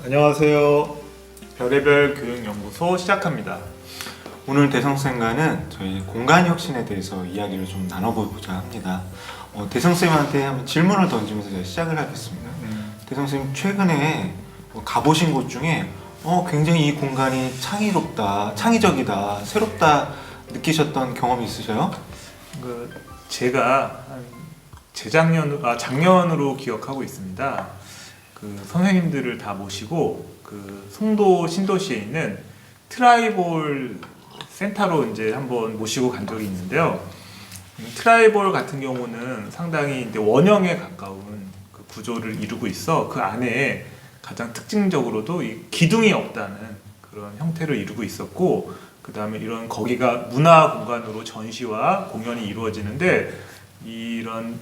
안녕하세요. 별의별 교육연구소 시작합니다. 오늘 대성쌤과는 저희 공간 혁신에 대해서 이야기를 좀 나눠보고자 합니다. 대성쌤한테 한번 질문을 던지면서 제가 시작을 하겠습니다. 대성쌤 최근에 가보신 곳 중에 굉장히 이 공간이 창의롭다, 창의적이다, 새롭다 느끼셨던 경험이 있으셔요? 제가 작년으로 기억하고 있습니다. 선생님들을 다 모시고 송도 신도시에 있는 트라이볼 센터로 이제 한번 모시고 간 적이 있는데요. 트라이볼 같은 경우는 상당히 이제 원형에 가까운 구조를 이루고 있어 그 안에 가장 특징적으로도 이 기둥이 없다는 그런 형태를 이루고 있었고, 그 다음에 이런 거기가 문화 공간으로 전시와 공연이 이루어지는데 이런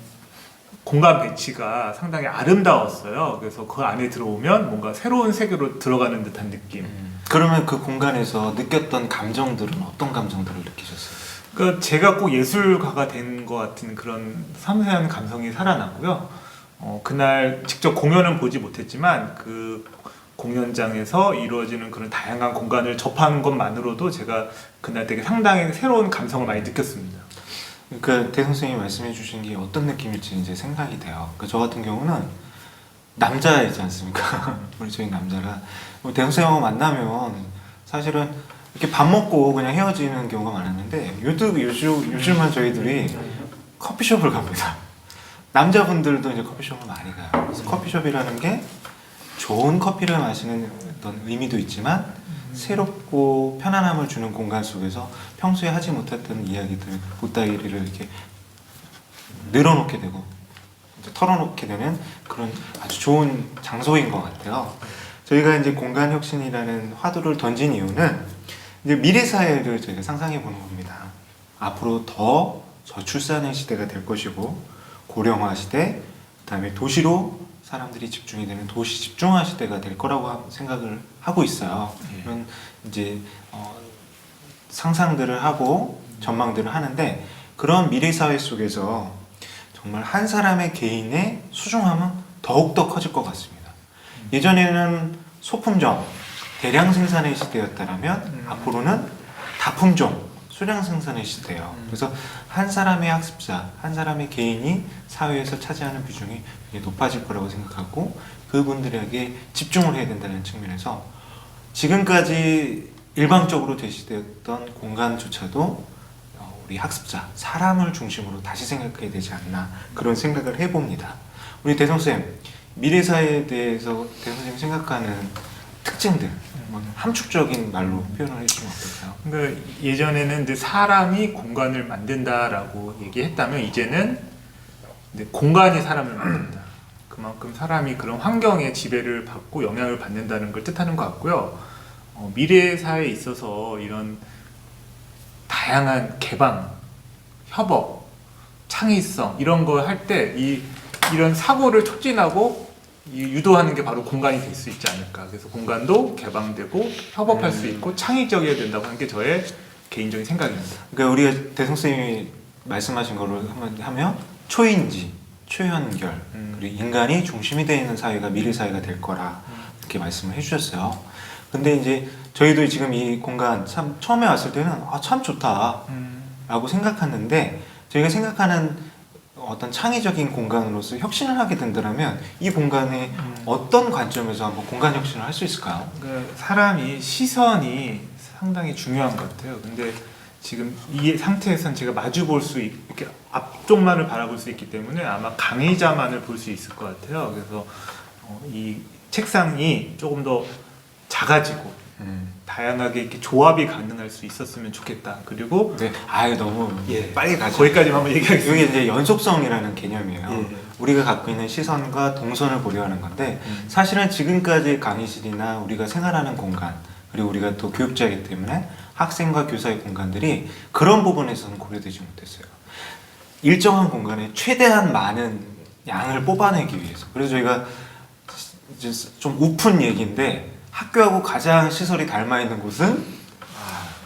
공간 배치가 상당히 아름다웠어요. 그래서 그 안에 들어오면 뭔가 새로운 세계로 들어가는 듯한 느낌. 그러면 그 공간에서 느꼈던 감정들은 어떤 감정들을 느끼셨어요? 제가 꼭 예술가가 된 것 같은 그런 섬세한 감성이 살아났고요. 그날 직접 공연은 보지 못했지만 그 공연장에서 이루어지는 그런 다양한 공간을 접하는 것만으로도 제가 그날 되게 상당히 새로운 감성을 많이 느꼈습니다. 대성쌤이 말씀해 주신 게 어떤 느낌일지 이제 생각이 돼요. 저 같은 경우는 남자이지 않습니까? 우리 저희 남자라 대성쌤하고 만나면 사실은 이렇게 밥 먹고 그냥 헤어지는 경우가 많았는데 요즘은 저희들이 커피숍을 갑니다. 남자분들도 이제 커피숍을 많이 가요. 그래서 커피숍이라는 게 좋은 커피를 마시는 어떤 의미도 있지만 새롭고 편안함을 주는 공간 속에서 평소에 하지 못했던 이야기들, 보따리를 이렇게 늘어놓게 되고 털어놓게 되는 그런 아주 좋은 장소인 것 같아요. 저희가 이제 공간 혁신이라는 화두를 던진 이유는 이제 미래 사회를 저희가 상상해 보는 겁니다. 앞으로 더 저출산의 시대가 될 것이고 고령화 시대, 그다음에 도시로 사람들이 집중이 되는 도시 집중화 시대가 될 거라고 생각을 하고 있어요. 그런 이제 상상들을 하고 전망들을 하는데, 그런 미래 사회 속에서 정말 한 사람의 개인의 소중함은 더욱더 커질 것 같습니다. 예전에는 소품종, 대량 생산의 시대였다면 앞으로는 다품종, 수량 생산의 시대예요. 그래서 한 사람의 학습자, 한 사람의 개인이 사회에서 차지하는 비중이 높아질 거라고 생각하고 그분들에게 집중을 해야 된다는 측면에서 지금까지 일방적으로 제시되었던 공간조차도 우리 학습자, 사람을 중심으로 다시 생각해야 되지 않나, 그런 생각을 해봅니다. 우리 대성쌤, 미래사회에 대해서 대성쌤이 생각하는 특징들, 함축적인 말로 표현을 해주시면 어떨까요? 예전에는 이제 사람이 공간을 만든다라고 얘기했다면 이제는 이제 공간이 사람을 만든다. 그만큼 사람이 그런 환경에 지배를 받고 영향을 받는다는 걸 뜻하는 것 같고요. 미래 사회에 있어서 이런 다양한 개방, 협업, 창의성 이런 거 할 때 이런 사고를 촉진하고 유도하는 게 바로 공간이 될 수 있지 않을까. 그래서 공간도 개방되고 협업할 수 있고 창의적이어야 된다고 하는 게 저의 개인적인 생각입니다. 그러니까 우리가 대성쌤이 말씀하신 거를 한번 하면 초인지, 초연결, 그리고 인간이 중심이 되어 있는 사회가 미래 사회가 될 거라 이렇게 말씀을 해주셨어요. 근데 이제 저희도 지금 이 공간 참 처음에 왔을 때는 참 좋다 라고 생각했는데, 저희가 생각하는 어떤 창의적인 공간으로서 혁신을 하게 된다면 이 공간에 어떤 관점에서 한번 공간 혁신을 할 수 있을까요? 사람이 시선이 상당히 중요한 것 같아요. 근데 지금 이 상태에서는 제가 마주 볼 수 이렇게 앞쪽만을 바라볼 수 있기 때문에 아마 강의자만을 볼 수 있을 것 같아요. 그래서 이 책상이 조금 더 작아지고 다양하게 이렇게 조합이 가능할 수 있었으면 좋겠다. 그리고 너무 빨리 가죠. 거기까지만 한번 얘기하겠습니다. 이게 이제 연속성이라는 개념이에요. 예. 우리가 갖고 있는 시선과 동선을 고려하는 건데 사실은 지금까지 강의실이나 우리가 생활하는 공간, 그리고 우리가 또 교육자이기 때문에 학생과 교사의 공간들이 그런 부분에서는 고려되지 못했어요. 일정한 공간에 최대한 많은 양을 뽑아내기 위해서. 그래서 저희가 이제 좀 우픈 얘기인데 학교하고 가장 시설이 닮아 있는 곳은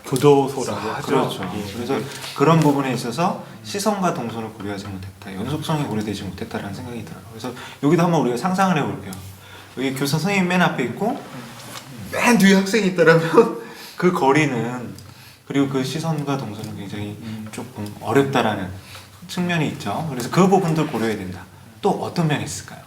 교도소라고 하죠. 그렇죠. 예. 그래서 그런 부분에 있어서 시선과 동선을 고려하지 못했다, 연속성이 고려되지 못했다라는 생각이 들어요. 그래서 여기도 한번 우리가 상상을 해볼게요. 여기 교사 선생님 맨 앞에 있고 맨 뒤에 학생이 있다라면 그 거리는, 그리고 그 시선과 동선은 굉장히 조금 어렵다라는 측면이 있죠. 그래서 그 부분도 고려해야 된다. 또 어떤 면이 있을까요?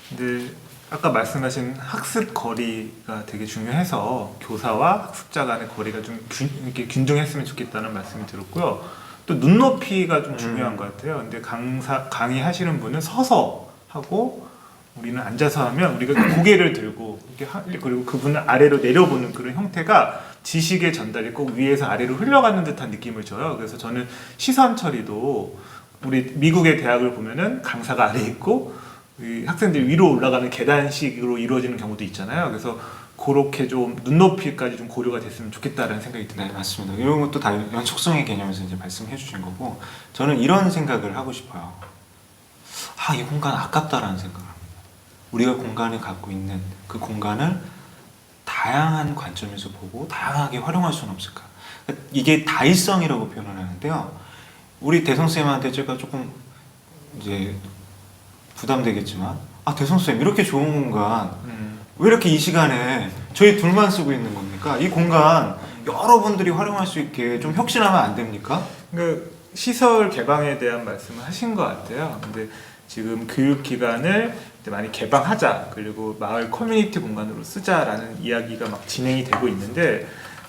근데 아까 말씀하신 학습 거리가 되게 중요해서 교사와 학습자 간의 거리가 좀 이렇게 균등했으면 좋겠다는 말씀이 들었고요. 또 눈높이가 좀 중요한 것 같아요. 근데 강의하시는 분은 서서 하고 우리는 앉아서 하면 우리가 고개를 들고 그리고 그분은 아래로 내려보는 그런 형태가 지식의 전달이 꼭 위에서 아래로 흘러가는 듯한 느낌을 줘요. 그래서 저는 시선 처리도 우리 미국의 대학을 보면은 강사가 아래에 있고 이 학생들이 위로 올라가는 계단식으로 이루어지는 경우도 있잖아요. 그래서 그렇게 좀 눈높이까지 좀 고려가 됐으면 좋겠다라는 생각이 듭니다. 네, 맞습니다. 이런 것도 다 연속성의 개념에서 이제 말씀해 주신 거고, 저는 이런 생각을 하고 싶어요. 이 공간 아깝다라는 생각을 합니다. 우리가 공간을 갖고 있는 그 공간을 다양한 관점에서 보고 다양하게 활용할 수는 없을까? 이게 다의성이라고 표현을 하는데요. 우리 대성쌤한테 제가 조금 이제 부담되겠지만, 대성쌤 이렇게 좋은 공간 왜 이렇게 이 시간에 저희 둘만 쓰고 있는 겁니까? 이 공간 여러분들이 활용할 수 있게 좀 혁신하면 안 됩니까? 그 시설 개방에 대한 말씀을 하신 것 같아요. 근데 지금 교육기관을 많이 개방하자, 그리고 마을 커뮤니티 공간으로 쓰자라는 이야기가 막 진행이 되고 있는데,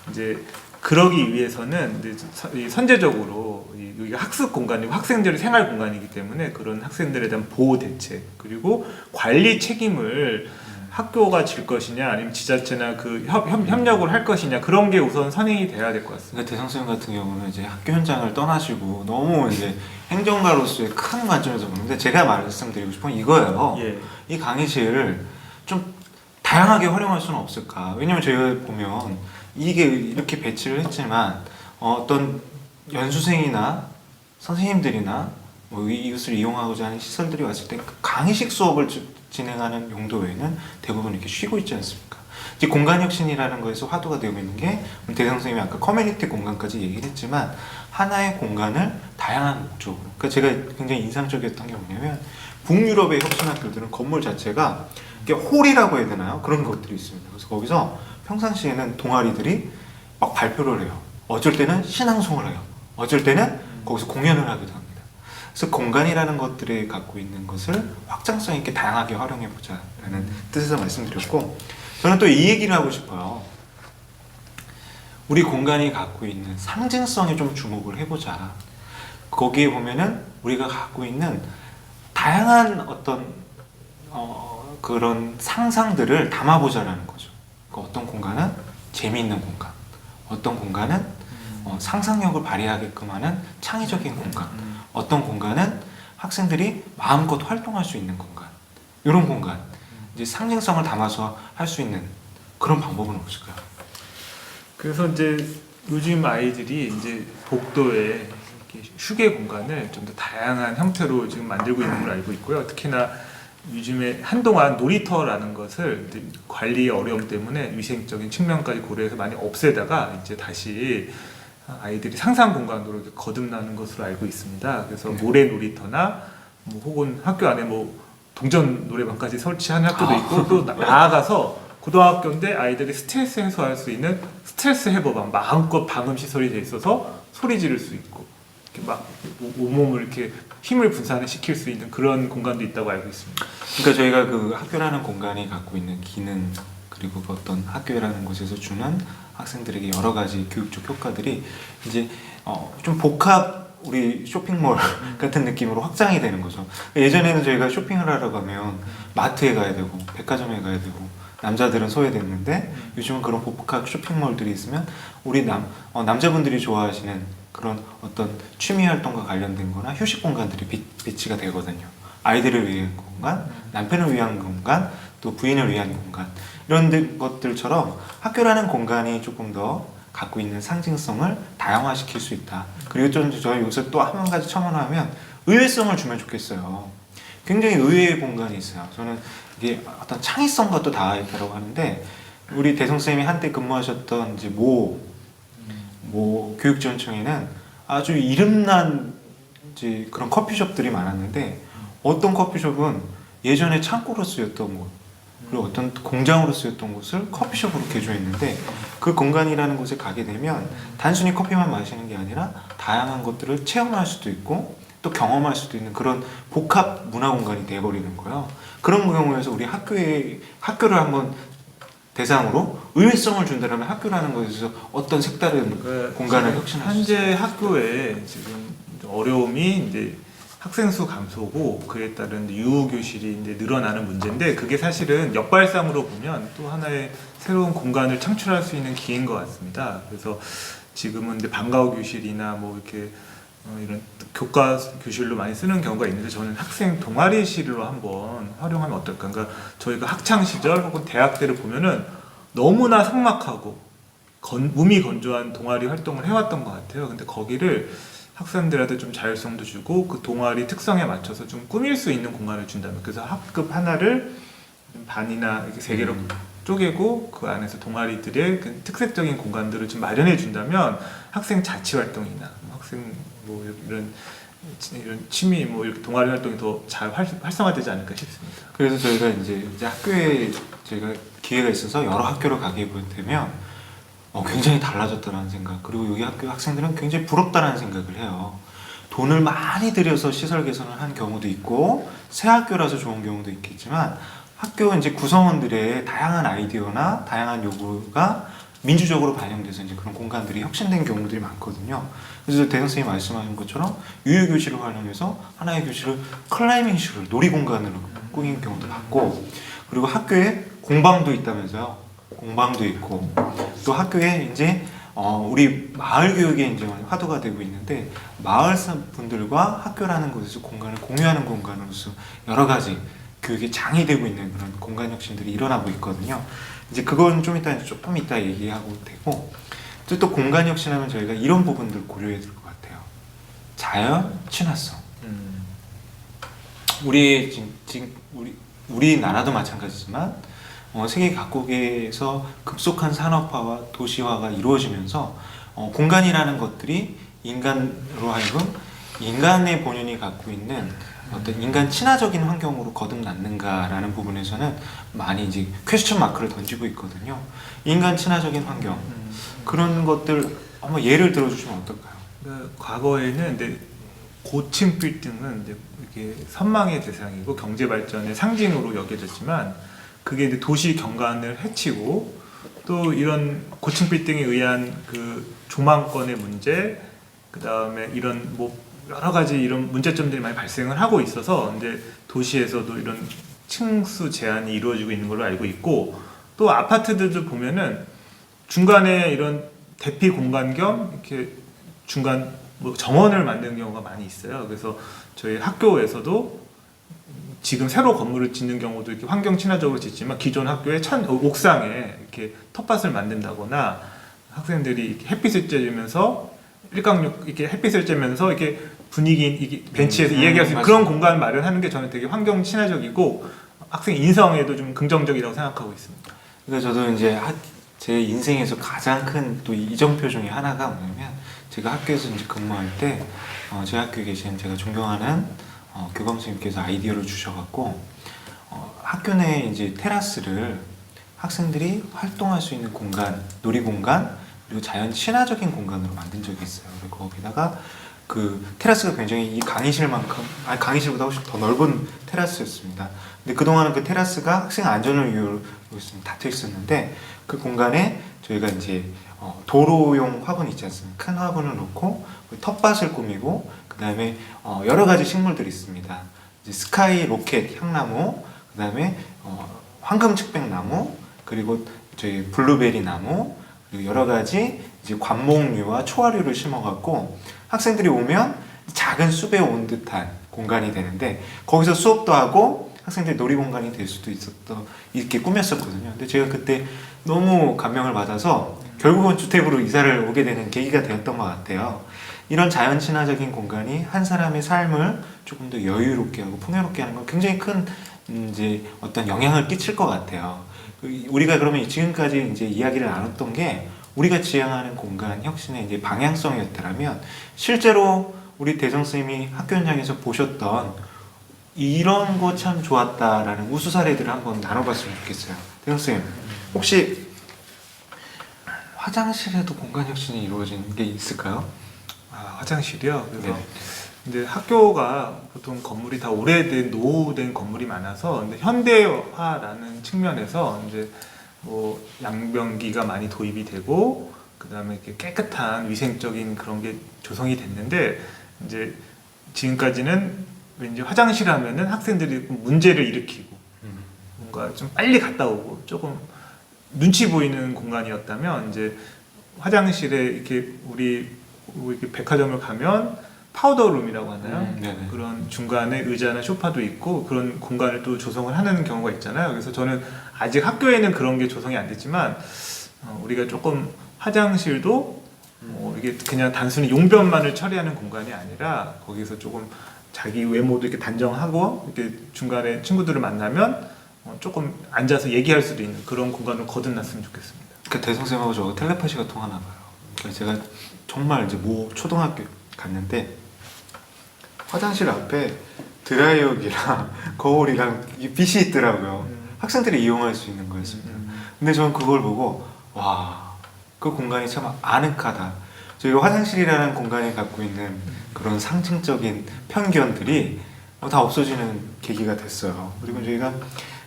이제 그러기 위해서는 이제 선제적으로 여기가 학습 공간이고 학생들의 생활 공간이기 때문에 그런 학생들에 대한 보호 대책, 그리고 관리 책임을 학교가 질 것이냐 아니면 지자체나 그 협력을 할 것이냐, 그런 게 우선 선행이 돼야 될 것 같습니다. 그러니까 대성쌤 같은 경우는 이제 학교 현장을 떠나시고 너무 이제 행정가로서의 큰 관점에서 보는데, 제가 말씀드리고 싶은 건 이거예요. 예. 이 강의실을 좀 다양하게 활용할 수는 없을까? 왜냐면 저희가 보면 이게 이렇게 배치를 했지만 어떤 연수생이나 선생님들이나 뭐 이것을 이용하고자 하는 시설들이 왔을 때 강의식 수업을 진행하는 용도 외에는 대부분 이렇게 쉬고 있지 않습니까? 이제 공간혁신이라는 거에서 화두가 되고 있는 게, 대성 선생님이 아까 커뮤니티 공간까지 얘기를 했지만 하나의 공간을 다양한 목적으로, 그러니까 제가 굉장히 인상적이었던 게 뭐냐면, 북유럽의 혁신학교들은 건물 자체가 이게 홀이라고 해야 되나요? 그런 것들이 있습니다. 그래서 거기서 평상시에는 동아리들이 막 발표를 해요. 어쩔 때는 신앙송을 해요. 어쩔 때는 거기서 공연을 하기도 합니다. 그래서 공간이라는 것들이 갖고 있는 것을 확장성 있게 다양하게 활용해 보자라는 뜻에서 말씀드렸고, 저는 또 이 얘기를 하고 싶어요. 우리 공간이 갖고 있는 상징성에 좀 주목을 해보자. 거기에 보면은 우리가 갖고 있는 다양한 어떤 그런 상상들을 담아보자라는 거죠. 그러니까 어떤 공간은 재미있는 공간, 어떤 공간은 상상력을 발휘하게끔 하는 창의적인 공간, 어떤 공간은 학생들이 마음껏 활동할 수 있는 공간, 이런 공간, 이제 상징성을 담아서 할 수 있는 그런 방법은 없을까요? 그래서 이제 요즘 아이들이 이제 복도에 이렇게 휴게 공간을 좀 더 다양한 형태로 지금 만들고 있는 걸 알고 있고요. 특히나 요즘에 한동안 놀이터라는 것을 관리 어려움 때문에 위생적인 측면까지 고려해서 많이 없애다가 이제 다시 아이들이 상상 공간으로 이렇게 거듭나는 것으로 알고 있습니다. 그래서 모래 놀이터나 뭐 혹은 학교 안에 뭐 동전 노래방까지 설치하는 학교도 있고, 또 나아가서 고등학교인데 아이들이 스트레스 해소할 수 있는 스트레스 해소방, 마음껏 방음 시설이 돼 있어서 소리 지를 수 있고 이렇게 막 온몸을 이렇게 힘을 분산시킬 수 있는 그런 공간도 있다고 알고 있습니다. 그러니까 저희가 그 학교라는 공간이 갖고 있는 기능, 그리고 그 어떤 학교라는 곳에서 주는 학생들에게 여러 가지 교육적 효과들이 이제 좀 복합 우리 쇼핑몰 같은 느낌으로 확장이 되는 거죠. 예전에는 저희가 쇼핑을 하러 가면 마트에 가야 되고 백화점에 가야 되고 남자들은 소외됐는데, 요즘은 그런 복합 쇼핑몰들이 있으면 우리 남자분들이 좋아하시는 그런 어떤 취미 활동과 관련된 거나 휴식 공간들이 배치가 되거든요. 아이들을 위한 공간, 남편을 위한 공간, 또 부인을 위한 공간, 이런 것들처럼 학교라는 공간이 조금 더 갖고 있는 상징성을 다양화시킬 수 있다. 그리고 좀 저희 요새 또 한 가지 첨언하면 의외성을 주면 좋겠어요. 굉장히 의외의 공간이 있어요. 저는 이게 어떤 창의성과 또 닿아 있다고 하는데, 우리 대성쌤이 한때 근무하셨던 이제 뭐 교육지원청에는 아주 이름난 이제 그런 커피숍들이 많았는데 어떤 커피숍은 예전에 창고로 쓰였던 곳 그리고 어떤 공장으로 쓰였던 곳을 커피숍으로 개조했는데 그 공간이라는 곳에 가게 되면 단순히 커피만 마시는 게 아니라 다양한 것들을 체험할 수도 있고 또 경험할 수도 있는 그런 복합 문화 공간이 되어버리는 거예요. 그런 경우에서 우리 학교를 한번 대상으로 의외성을 준다면 학교라는 것에서 어떤 색다른 공간을 혁신할 수 있어요. 현재 학교에 지금 어려움이 이제 학생 수 감소고 그에 따른 유휴 교실이 이제 늘어나는 문제인데 그게 사실은 역발상으로 보면 또 하나의 새로운 공간을 창출할 수 있는 기회인 것 같습니다. 그래서 지금은 이제 방과후 교실이나 뭐 이렇게 이런 교과 교실로 많이 쓰는 경우가 있는데 저는 학생 동아리실로 한번 활용하면 어떨까? 그러니까 저희가 학창 시절 혹은 대학 때를 보면은 너무나 삭막하고 몸이 건조한 동아리 활동을 해왔던 것 같아요. 근데 거기를 학생들한테 좀 자율성도 주고 그 동아리 특성에 맞춰서 좀 꾸밀 수 있는 공간을 준다면 그래서 학급 하나를 반이나 이렇게 세 개로 쪼개고 그 안에서 동아리들의 그 특색적인 공간들을 좀 마련해 준다면 학생 자치 활동이나 학생 뭐 이런 취미 뭐 이렇게 동아리 활동이 더 잘 활성화되지 않을까 싶습니다. 그래서 저희가 이제 학교에 저희가 기회가 있어서 여러 학교를 가게 되면 굉장히 달라졌다는 생각 그리고 여기 학교 학생들은 굉장히 부럽다는 생각을 해요. 돈을 많이 들여서 시설 개선을 한 경우도 있고 새 학교라서 좋은 경우도 있겠지만 학교 이제 구성원들의 다양한 아이디어나 다양한 요구가 민주적으로 반영돼서 이제 그런 공간들이 혁신된 경우들이 많거든요. 그래서 대형 선생님이 말씀하신 것처럼 유휴 교실을 활용해서 하나의 교실을 클라이밍실을 놀이공간으로 꾸민 경우도 많고 그리고 학교에 공방도 있다면서요. 공방도 있고 또 학교에 이제 우리 마을 교육에 이제 화두가 되고 있는데 마을 분들과 학교라는 곳에서 공간을 공유하는 공간으로서 여러 가지 교육의 장이 되고 있는 그런 공간 혁신들이 일어나고 있거든요. 이제 그건 좀 이따 조금 이따 얘기하고 되고 또 공간 혁신하면 저희가 이런 부분들 고려해야 될 것 같아요. 자연 친화성. 우리나라도 마찬가지지만 세계 각국에서 급속한 산업화와 도시화가 이루어지면서 공간이라는 것들이 인간으로 하여금 인간의 본연이 갖고 있는 어떤 인간 친화적인 환경으로 거듭났는가라는 부분에서는 많이 이제 퀘스천 마크를 던지고 있거든요. 인간 친화적인 환경 그런 것들 한번 예를 들어주시면 어떨까요? 그러니까 과거에는 이제 고층 빌딩은 이제 이렇게 선망의 대상이고 경제 발전의 상징으로 여겨졌지만 그게 이제 도시 경관을 해치고 또 이런 고층 빌딩에 의한 그 조망권의 문제, 그 다음에 이런 뭐 여러 가지 이런 문제점들이 많이 발생을 하고 있어서 이제 도시에서도 이런 층수 제한이 이루어지고 있는 걸로 알고 있고 또 아파트들도 보면은 중간에 이런 대피 공간 겸 이렇게 중간 뭐 정원을 만드는 경우가 많이 있어요. 그래서 저희 학교에서도 지금 새로 건물을 짓는 경우도 이렇게 환경 친화적으로 짓지만 기존 학교의 옥상에 이렇게 텃밭을 만든다거나 학생들이 이렇게 햇빛을 쬐면서 일광욕 이렇게 햇빛을 쬐면서 이렇게 분위기 이게 벤치에서 이야기할 수 있는 그런 공간 마련하는 게 저는 되게 환경 친화적이고 학생 인성에도 좀 긍정적이라고 생각하고 있습니다. 그래서 저도 이제 제 인생에서 가장 큰 또 이정표 중에 하나가 뭐냐면 제가 학교에서 이제 근무할 때 제 학교에 계신 제가 존경하는 교감 선생님께서 아이디어를 주셔갖고 학교 내 이제 테라스를 학생들이 활동할 수 있는 공간, 놀이 공간 그리고 자연 친화적인 공간으로 만든 적이 있어요. 그리고 거기다가 그 테라스가 굉장히 이 강의실만큼 강의실보다 훨씬 더 넓은 테라스였습니다. 근데 그동안은 그 테라스가 학생 안전을 위해서 닫혀 있었는데 그 공간에 저희가 이제 도로용 화분 있지 않습니까? 큰 화분을 놓고 텃밭을 꾸미고 그 다음에 여러 가지 식물들이 있습니다. 이제 스카이 로켓 향나무, 그 다음에 황금 측백나무, 그리고 저희 블루베리 나무, 그리고 여러 가지 이제 관목류와 초화류를 심어갖고 학생들이 오면 작은 숲에 온 듯한 공간이 되는데 거기서 수업도 하고 학생들이 놀이 공간이 될 수도 있었던 이렇게 꾸몄었거든요. 근데 제가 그때 너무 감명을 받아서 결국은 주택으로 이사를 오게 되는 계기가 되었던 것 같아요. 이런 자연 친화적인 공간이 한 사람의 삶을 조금 더 여유롭게 하고 풍요롭게 하는 건 굉장히 큰 이제 어떤 영향을 끼칠 것 같아요. 우리가 그러면 지금까지 이제 이야기를 나눴던 게 우리가 지향하는 공간 혁신의 이제 방향성이었더라면 실제로 우리 대성 쌤이 학교 현장에서 보셨던 이런 거 참 좋았다라는 우수 사례들을 한번 나눠봤으면 좋겠어요. 대성 쌤, 혹시 화장실에도 공간 혁신이 이루어진 게 있을까요? 아, 화장실이요? 그래서 네. 근데 학교가 보통 건물이 다 오래된 노후된 건물이 많아서 근데 현대화라는 측면에서 이제 뭐 양변기가 많이 도입이 되고 그다음에 이렇게 깨끗한 위생적인 그런 게 조성이 됐는데 이제 지금까지는 왠지 화장실 하면은 학생들이 문제를 일으키고 뭔가 좀 빨리 갔다 오고 조금 눈치 보이는 공간이었다면 이제 화장실에 이렇게 우리 이렇게 백화점을 가면 파우더룸이라고 하나요? 네네. 그런 중간에 의자나 소파도 있고 그런 공간을 또 조성을 하는 경우가 있잖아요. 그래서 저는 아직 학교에는 그런 게 조성이 안 됐지만 우리가 조금 화장실도 이게 그냥 단순히 용변만을 처리하는 공간이 아니라 거기서 조금 자기 외모도 이렇게 단정하고 이렇게 중간에 친구들을 만나면 조금 앉아서 얘기할 수도 있는 그런 공간을 거듭났으면 좋겠습니다. 그 대성 쌤하고 저 텔레파시가 통하나 봐요. 그러니까 제가 정말 이제 모 초등학교 갔는데 화장실 앞에 드라이어기랑 거울이랑 빛이 있더라고요. 학생들이 이용할 수 있는 거였습니다. 근데 저는 그걸 보고 와, 그 공간이 참 아늑하다. 저희가 화장실이라는 공간이 갖고 있는 그런 상징적인 편견들이 다 없어지는 계기가 됐어요. 그리고 저희가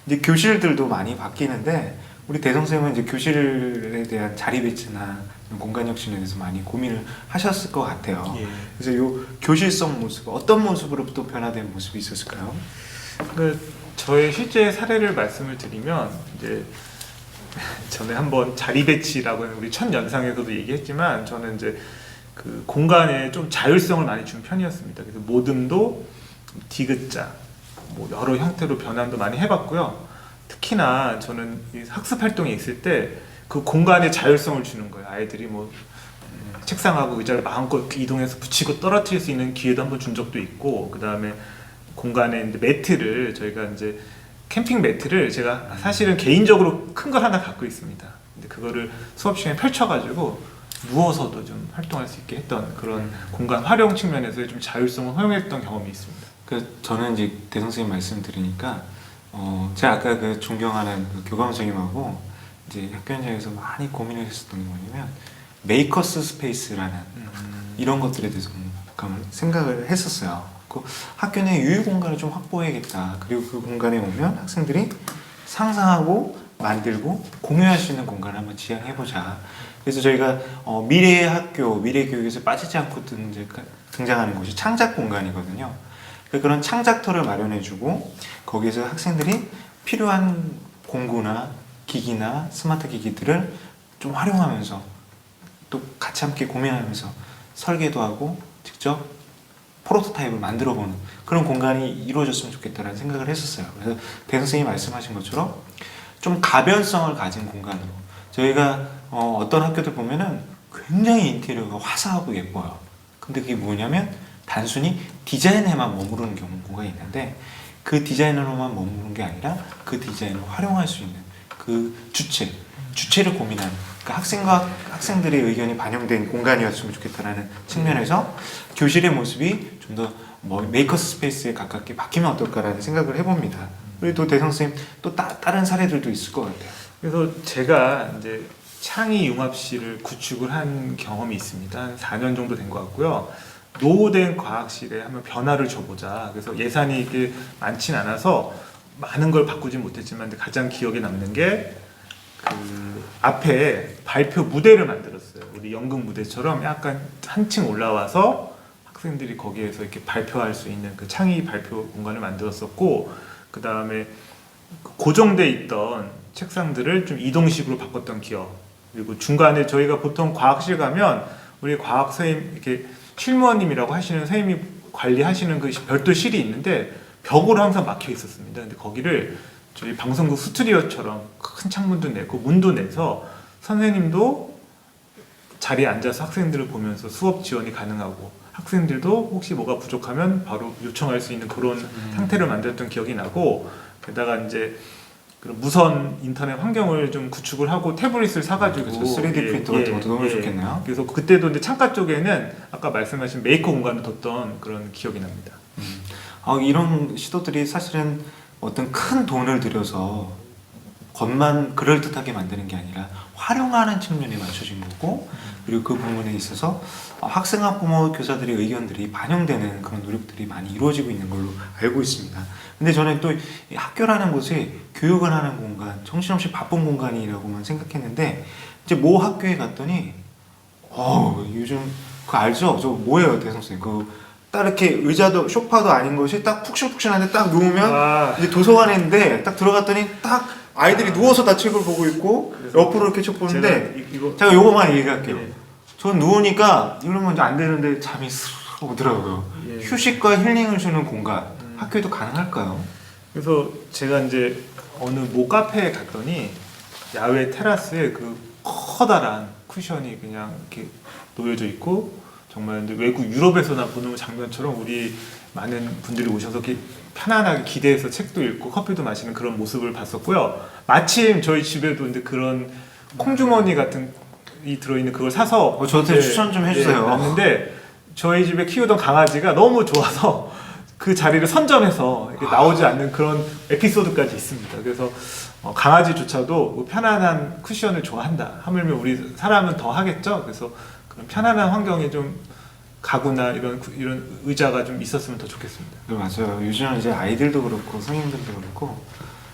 이제 교실들도 많이 바뀌는데 우리 대성쌤은 이제 교실에 대한 자리 배치나 공간 혁신에 대해서 많이 고민을 하셨을 것 같아요. 예. 그래서 이 교실성 모습, 어떤 모습으로부터 변화된 모습이 있었을까요? 저의 실제 사례를 말씀을 드리면 이제 전에 한번 자리 배치라고 하는 우리 첫 연상에서도 얘기했지만 저는 이제 그 공간에 좀 자율성을 많이 준 편이었습니다. 그래서 모듬도 디귿자, 뭐 여러 형태로 변환도 많이 해봤고요. 특히나 저는 이 학습 활동에 있을 때 그 공간에 자율성을 주는 거예요. 아이들이 뭐 책상하고 의자를 마음껏 이동해서 붙이고 떨어뜨릴 수 있는 기회도 한번 준 적도 있고, 그 다음에 공간에 이제 매트를 저희가 이제 캠핑 매트를 제가 사실은 개인적으로 큰 걸 하나 갖고 있습니다. 근데 그거를 수업 시간에 펼쳐가지고 누워서도 좀 활동할 수 있게 했던 그런 공간 활용 측면에서의 좀 자율성을 허용했던 경험이 있습니다. 그 저는 이제 대성 선생님 말씀 들으니까 제가 아까 그 존경하는 그 교감 선생님하고 이제 학교 현장에서 많이 고민을 했었던 게 뭐냐면 메이커스 스페이스라는 이런 것들에 대해서 생각을 했었어요. 그 학교 내 유휴 공간을 좀 확보해야겠다. 그리고 그 공간에 오면 학생들이 상상하고 만들고 공유할 수 있는 공간을 한번 지향해보자. 그래서 저희가 미래의 학교, 미래 교육에서 빠지지 않고 등장하는 곳이 창작 공간이거든요. 그런 창작터를 마련해주고 거기에서 학생들이 필요한 공구나 기기나 스마트 기기들을 좀 활용하면서 또 같이 함께 고민하면서 설계도 하고 직접 프로토타입을 만들어보는 그런 공간이 이루어졌으면 좋겠다는 생각을 했었어요. 그래서 대 선생님이 말씀하신 것처럼 좀 가변성을 가진 공간으로 저희가 어떤 학교들 보면은 굉장히 인테리어가 화사하고 예뻐요. 근데 그게 뭐냐면 단순히 디자인에만 머무르는 경우가 있는데 그 디자인으로만 머무르는 게 아니라 그 디자인을 활용할 수 있는 그 주체를 고민하는 그러니까 학생들의 의견이 반영된 공간이었으면 좋겠다는 측면에서 교실의 모습이 좀 더 메이커스 스페이스에 가깝게 바뀌면 어떨까라는 생각을 해봅니다. 그리고 또 대성 선생님 또 다른 사례들도 있을 것 같아요. 그래서 제가 이제 창의 융합실을 구축을 한 경험이 있습니다. 한 4년 정도 된 것 같고요. 노후된 과학실에 한번 변화를 줘보자. 그래서 예산이 이렇게 많진 않아서 많은 걸 바꾸진 못했지만 가장 기억에 남는 게 그 앞에 발표 무대를 만들었어요. 우리 연극 무대처럼 약간 한층 올라와서 학생들이 거기에서 이렇게 발표할 수 있는 그 창의 발표 공간을 만들었었고, 그 다음에 고정돼 있던 책상들을 좀 이동식으로 바꿨던 기억. 그리고 중간에 저희가 보통 과학실 가면 우리 과학 선생님 이렇게 실무원님이라고 하시는 선생님이 관리하시는 그 별도실이 있는데 벽으로 항상 막혀 있었습니다. 근데 거기를 저희 방송국 스튜디오처럼 큰 창문도 내고 문도 내서 선생님도 자리에 앉아서 학생들을 보면서 수업 지원이 가능하고 학생들도 혹시 뭐가 부족하면 바로 요청할 수 있는 그런 상태를 만들었던 기억이 나고, 게다가 이제 그런 무선 인터넷 환경을 좀 구축을 하고 태블릿을 사가지고 그렇죠. 3D 프린터 같은 것도 너무 좋겠네요. 그래서 그때도 이제 창가 쪽에는 아까 말씀하신 메이커 공간을 뒀던 그런 기억이 납니다. 이런 시도들이 사실은 어떤 큰 돈을 들여서 겉만 그럴듯하게 만드는 게 아니라 활용하는 측면에 맞춰진 거고, 그리고 그 부분에 있어서 학생, 학부모, 교사들의 의견들이 반영되는 그런 노력들이 많이 이루어지고 있는 걸로 알고 있습니다. 근데 저는 또 이 학교라는 곳이 교육을 하는 공간, 정신없이 바쁜 공간이라고만 생각했는데, 이제 모 학교에 갔더니 요즘 그거 알죠? 저 뭐예요, 대성쌤? 딱 이렇게 의자도 소파도 아닌 것이 딱 푹신푹신한데 딱 누우면 이제 도서관인데 딱 들어갔더니 딱 아이들이 누워서 다 책을 보고 있고 옆으로 이렇게 책 보는데, 제가 요거만 얘기할게요. 전 누우니까 이러면 이제 안 되는데 잠이 쓱 오더라고요. 휴식과 힐링을 주는 공간, 학교에도 가능할까요? 그래서 제가 이제 어느 모 카페에 갔더니 야외 테라스에 그 커다란 쿠션이 그냥 이렇게 놓여져 있고, 정말 이제 외국 유럽에서나 보는 장면처럼 우리 많은 분들이 오셔서 이렇게 편안하게 기대해서 책도 읽고 커피도 마시는 그런 모습을 봤었고요. 마침 저희 집에도 이제 그런 콩주머니 같은 이 들어있는 그걸 사서 저한테 추천 좀 해주세요. 놨는데 저희 집에 키우던 강아지가 너무 좋아서 그 자리를 선점해서 이렇게 나오지 않는 그런 에피소드까지 있습니다. 그래서 강아지조차도 편안한 쿠션을 좋아한다. 하물며 우리 사람은 더 하겠죠. 그래서 그런 편안한 환경에 좀 가구나 이런 의자가 좀 있었으면 더 좋겠습니다. 네, 맞아요. 요즘은 이제 아이들도 그렇고 성인들도 그렇고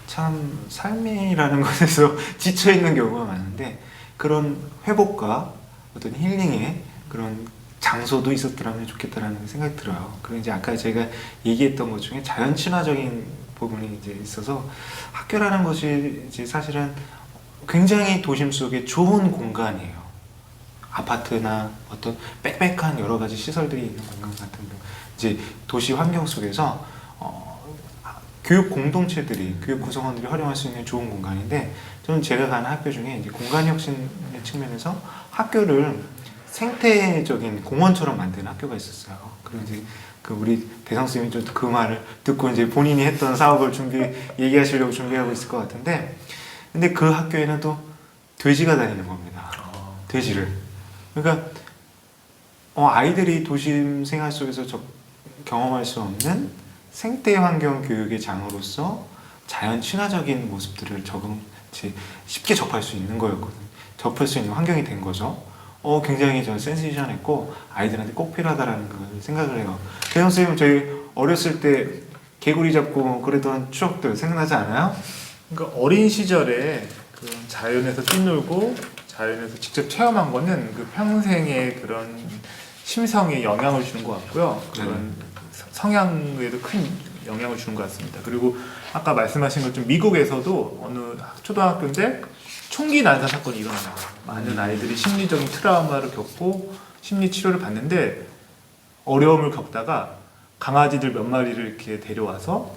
참 삶이라는 것에서 지쳐 있는 경우가 많은데, 그런 회복과 어떤 힐링의 그런 장소도 있었더라면 좋겠다라는 생각이 들어요. 그리고 이제 아까 제가 얘기했던 것 중에 자연 친화적인 부분이 이제 있어서, 학교라는 것이 이제 사실은 굉장히 도심 속에 좋은 공간이에요. 아파트나 어떤 빽빽한 여러 가지 시설들이 있는 공간 같은 경우, 이제 도시 환경 속에서 교육 공동체들이, 교육 구성원들이 활용할 수 있는 좋은 공간인데, 저는 제가 가는 학교 중에 이제 공간 혁신의 측면에서 학교를 생태적인 공원처럼 만드는 학교가 있었어요. 그리고 이제 우리 대성 쌤이 좀 그 말을 듣고 이제 본인이 했던 사업을 얘기하시려고 준비하고 있을 것 같은데, 근데 그 학교에는 또 돼지가 다니는 겁니다. 돼지를. 그러니까 아이들이 도심 생활 속에서 경험할 수 없는 생태 환경 교육의 장으로서 자연 친화적인 모습들을 쉽게 접할 수 있는 거였거든요. 접할 수 있는 환경이 된 거죠. 굉장히 저는 센세이션했고 아이들한테 꼭 필요하다라는 걸 생각을 해요. 대성 쌤은 저희 어렸을 때 개구리 잡고 그랬던 추억들 생각나지 않아요? 그러니까 어린 시절에 그 자연에서 뛰놀고 자연에서 직접 체험한 거는 그 평생의 그런 심성에 영향을 주는 것 같고요. 그런 성향에도 큰 영향을 주는 것 같습니다. 그리고 아까 말씀하신 것처럼 미국에서도 어느 초등학교인데 총기 난사 사건이 일어나요. 많은 아이들이 심리적인 트라우마를 겪고 심리 치료를 받는데 어려움을 겪다가 강아지들 몇 마리를 이렇게 데려와서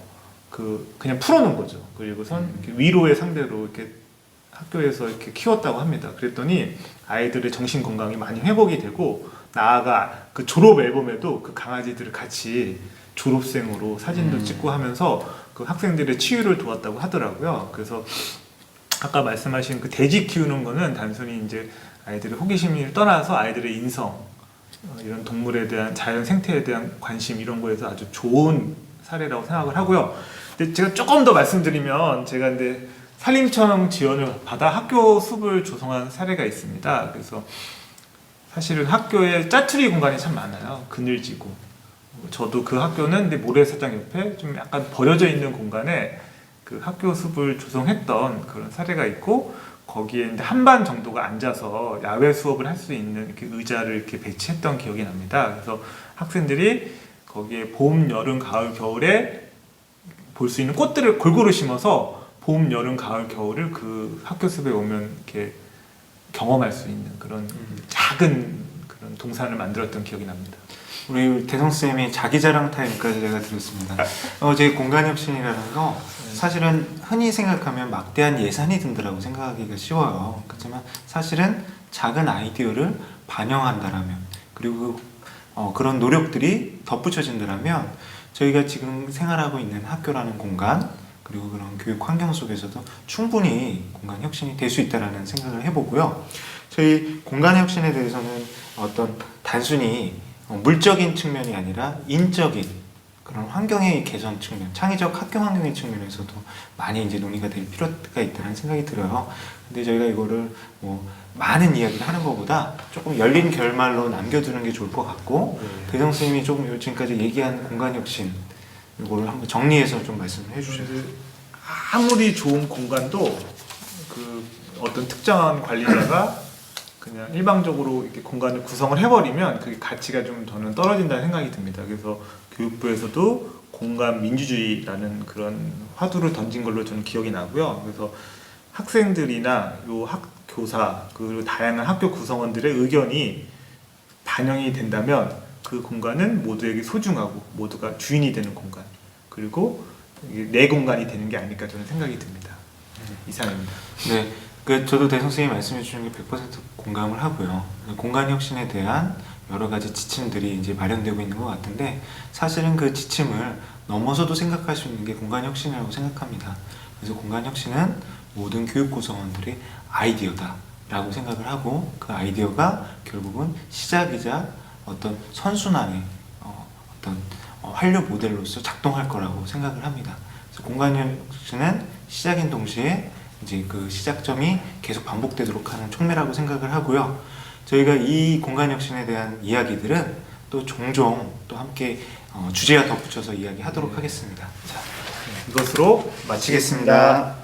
그냥 풀어놓은 거죠. 그리고선 이렇게 위로의 상대로 이렇게 학교에서 이렇게 키웠다고 합니다. 그랬더니 아이들의 정신 건강이 많이 회복이 되고, 나아가 그 졸업 앨범에도 그 강아지들을 같이 졸업생으로 사진도 찍고 하면서 그 학생들의 치유를 도왔다고 하더라고요. 그래서 아까 말씀하신 그 돼지 키우는 거는 단순히 이제 아이들의 호기심을 떠나서 아이들의 인성, 이런 동물에 대한, 자연 생태에 대한 관심, 이런 거에서 아주 좋은 사례라고 생각을 하고요. 근데 제가 조금 더 말씀드리면, 제가 근데 산림청 지원을 받아 학교 숲을 조성한 사례가 있습니다. 그래서 사실은 학교에 짜투리 공간이 참 많아요. 그늘지고. 저도 그 학교는 근데 모래사장 옆에 좀 약간 버려져 있는 공간에 그 학교 숲을 조성했던 그런 사례가 있고, 거기에 이제 한반 정도가 앉아서 야외 수업을 할 수 있는 이렇게 의자를 이렇게 배치했던 기억이 납니다. 그래서 학생들이 거기에 봄, 여름, 가을, 겨울에 볼 수 있는 꽃들을 골고루 심어서 봄, 여름, 가을, 겨울을 그 학교 숲에 오면 이렇게 경험할 수 있는 그런 작은 그런 동산을 만들었던 기억이 납니다. 우리 대성쌤이 자기 자랑 타임까지 제가 들었습니다. 제 공간혁신이라는 거 사실은 흔히 생각하면 막대한 예산이 든다라고 생각하기가 쉬워요. 그렇지만 사실은 작은 아이디어를 반영한다라면, 그리고 그런 노력들이 덧붙여진다라면, 저희가 지금 생활하고 있는 학교라는 공간, 그리고 그런 교육 환경 속에서도 충분히 공간 혁신이 될 수 있다라는 생각을 해보고요. 저희 공간 혁신에 대해서는 어떤 단순히 물적인 측면이 아니라 인적인 그런 환경의 개선 측면, 창의적 학교 환경의 측면에서도 많이 이제 논의가 될 필요가 있다는 생각이 들어요. 근데 저희가 이거를 뭐 많은 이야기를 하는 것보다 조금 열린 결말로 남겨두는 게 좋을 것 같고, 대성 선생님이 조금 지금까지 얘기한 공간 혁신 이거를 한번 정리해서 좀 말씀을 해주세요. 아무리 좋은 공간도 그 어떤 특정한 관리자가 그냥 일방적으로 이렇게 공간을 구성을 해버리면 그게 가치가 좀 저는 떨어진다는 생각이 듭니다. 그래서 교육부에서도 공간 민주주의라는 그런 화두를 던진 걸로 저는 기억이 나고요. 그래서 학생들이나 요 교사 그리고 다양한 학교 구성원들의 의견이 반영이 된다면 그 공간은 모두에게 소중하고 모두가 주인이 되는 공간, 그리고 이게 내 공간이 되는 게 아닐까 저는 생각이 듭니다. 이상입니다. 네, 저도 대 선생님이 말씀해 주신 게 100% 공감을 하고요. 공간 혁신에 대한 여러 가지 지침들이 이제 마련되고 있는 것 같은데, 사실은 그 지침을 넘어서도 생각할 수 있는 게 공간 혁신이라고 생각합니다. 그래서 공간 혁신은 모든 교육 구성원들의 아이디어다라고 생각을 하고, 그 아이디어가 결국은 시작이자 어떤 선순환의 어떤 활류 모델로서 작동할 거라고 생각을 합니다. 그래서 공간 혁신은 시작인 동시에 이제 그 시작점이 계속 반복되도록 하는 촉매라고 생각을 하고요. 저희가 이 공간 혁신에 대한 이야기들은 또 종종 또 함께 주제와 덧붙여서 이야기하도록 하겠습니다. 자, 이것으로 마치겠습니다.